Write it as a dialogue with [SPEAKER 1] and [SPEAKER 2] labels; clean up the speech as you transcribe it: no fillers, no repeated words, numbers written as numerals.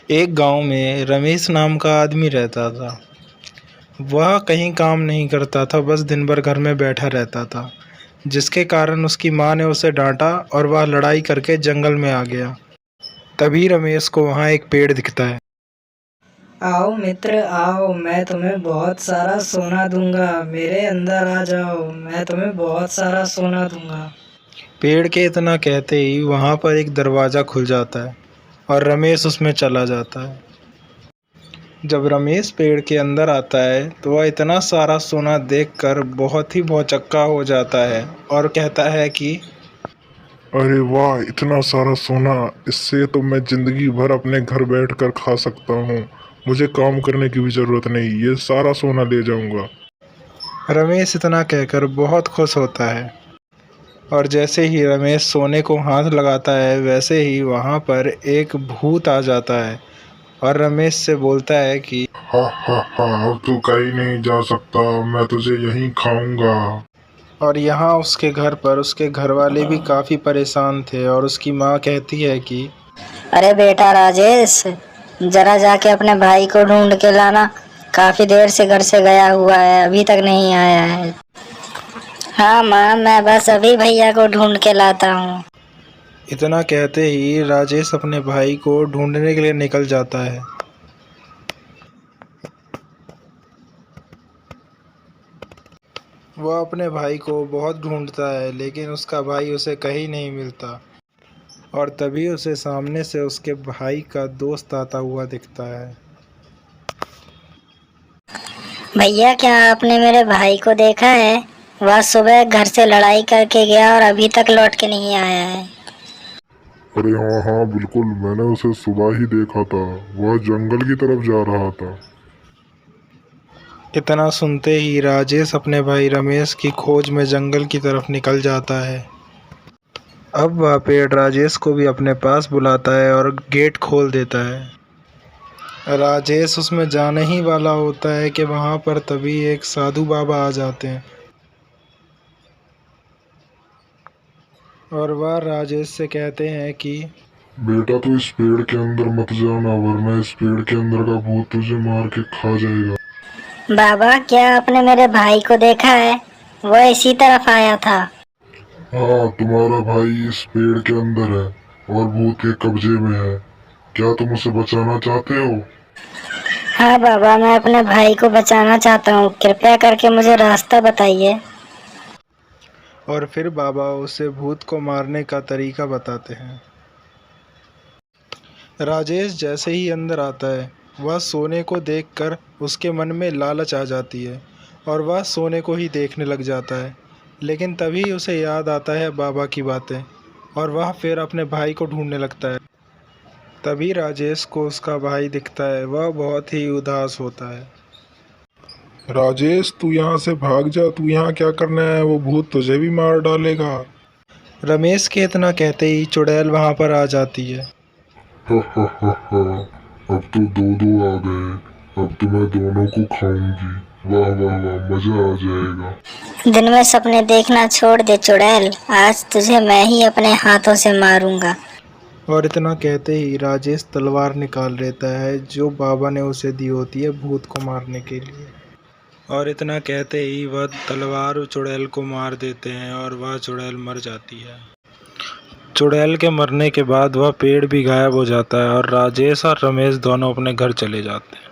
[SPEAKER 1] एक गांव में रमेश नाम का आदमी रहता था। वह कहीं काम नहीं करता था, बस दिन भर घर में बैठा रहता था, जिसके कारण उसकी माँ ने उसे डांटा और वह लड़ाई करके जंगल में आ गया। तभी रमेश को वहाँ एक पेड़ दिखता है।
[SPEAKER 2] आओ मित्र आओ, मैं तुम्हें बहुत सारा सोना दूंगा। मेरे अंदर आ जाओ, मैं तुम्हें बहुत सारा सोना दूंगा।
[SPEAKER 1] पेड़ के इतना कहते ही वहाँ पर एक दरवाज़ा खुल जाता है और रमेश उसमें चला जाता है। जब रमेश पेड़ के अंदर आता है तो वह इतना सारा सोना देखकर बहुत ही भौचक्का हो जाता है और कहता है कि
[SPEAKER 3] अरे वाह, इतना सारा सोना! इससे तो मैं जिंदगी भर अपने घर बैठकर खा सकता हूँ। मुझे काम करने की भी जरूरत नहीं, ये सारा सोना ले जाऊंगा।
[SPEAKER 1] रमेश इतना कहकर बहुत खुश होता है। और जैसे ही रमेश सोने को हाथ लगाता है वैसे ही वहाँ पर एक भूत आ जाता है और रमेश से बोलता है कि
[SPEAKER 3] हा हा हा, अब तू कहीं नहीं जा सकता, मैं तुझे यहीं खाऊंगा।
[SPEAKER 1] और यहाँ उसके घर पर उसके घर वाले भी काफ़ी परेशान थे और उसकी माँ कहती है कि
[SPEAKER 4] अरे बेटा राजेश, जरा जाके अपने भाई को ढूंढ के लाना। काफी देर से घर से गया हुआ है, अभी तक नहीं आया है। हाँ माँ, मैं बस अभी भैया को ढूंढ के लाता हूँ।
[SPEAKER 1] इतना कहते ही राजेश अपने भाई को ढूंढने के लिए निकल जाता है। वह अपने भाई को बहुत ढूंढता है लेकिन उसका भाई उसे कहीं नहीं मिलता। और तभी उसे सामने से उसके भाई का दोस्त आता हुआ दिखता है।
[SPEAKER 4] भैया, क्या आपने मेरे भाई को देखा है? वह सुबह घर से लड़ाई करके गया और अभी तक लौट के नहीं आया है।
[SPEAKER 3] अरे हाँ हाँ बिल्कुल, मैंने उसे सुबह ही देखा था। वह जंगल की तरफ जा रहा था।
[SPEAKER 1] इतना सुनते ही राजेश अपने भाई रमेश की खोज में जंगल की तरफ निकल जाता है। अब वह पेड़ राजेश को भी अपने पास बुलाता है और गेट खोल देता है। राजेश उसमें जाने ही वाला होता है कि वहाँ पर तभी एक साधु बाबा आ जाते हैं और वह राजेश से कहते हैं कि
[SPEAKER 3] बेटा, तू इस पेड़ के अंदर मत जाना, वरना इस पेड़ के अंदर का भूत तुझे मार के खा जाएगा।
[SPEAKER 4] बाबा, क्या आपने मेरे भाई को देखा है? वह इसी तरफ आया था।
[SPEAKER 3] हाँ, तुम्हारा भाई इस पेड़ के अंदर है और भूत के कब्जे में है। क्या तुम उसे बचाना चाहते हो?
[SPEAKER 4] हाँ बाबा, मैं अपने भाई को बचाना चाहता हूँ। कृपया करके मुझे रास्ता बताइए।
[SPEAKER 1] और फिर बाबा उसे भूत को मारने का तरीका बताते हैं। राजेश जैसे ही अंदर आता है वह सोने को देखकर उसके मन में लालच आ जाती है और वह सोने को ही देखने लग जाता है। लेकिन तभी उसे याद आता है बाबा की बातें और वह फिर अपने भाई को ढूंढने लगता है। तभी राजेश को उसका भाई दिखता है। वह बहुत ही उदास होता है।
[SPEAKER 3] राजेश, तू यहाँ से भाग जा। तू यहाँ क्या करना है? वो भूत तुझे भी मार डालेगा।
[SPEAKER 1] रमेश के इतना कहते ही चुड़ैल वहाँ पर आ जाती है।
[SPEAKER 3] अब तो दो आ गए। अब तो मैं दोनों को खाऊंगी। वाह वाह वाह, मजा आ जाएगा।
[SPEAKER 4] दिन में सपने देखना छोड़ दे चुड़ैल, आज तुझे मैं ही अपने हाथों से मारूंगा।
[SPEAKER 1] और इतना कहते ही राजेश तलवार निकाल लेता है जो बाबा ने उसे दी होती है भूत को मारने के लिए। और इतना कहते ही वह तलवार चुड़ैल को मार देते हैं और वह चुड़ैल मर जाती है। चुड़ैल के मरने के बाद वह पेड़ भी गायब हो जाता है और राजेश और रमेश दोनों अपने घर चले जाते हैं।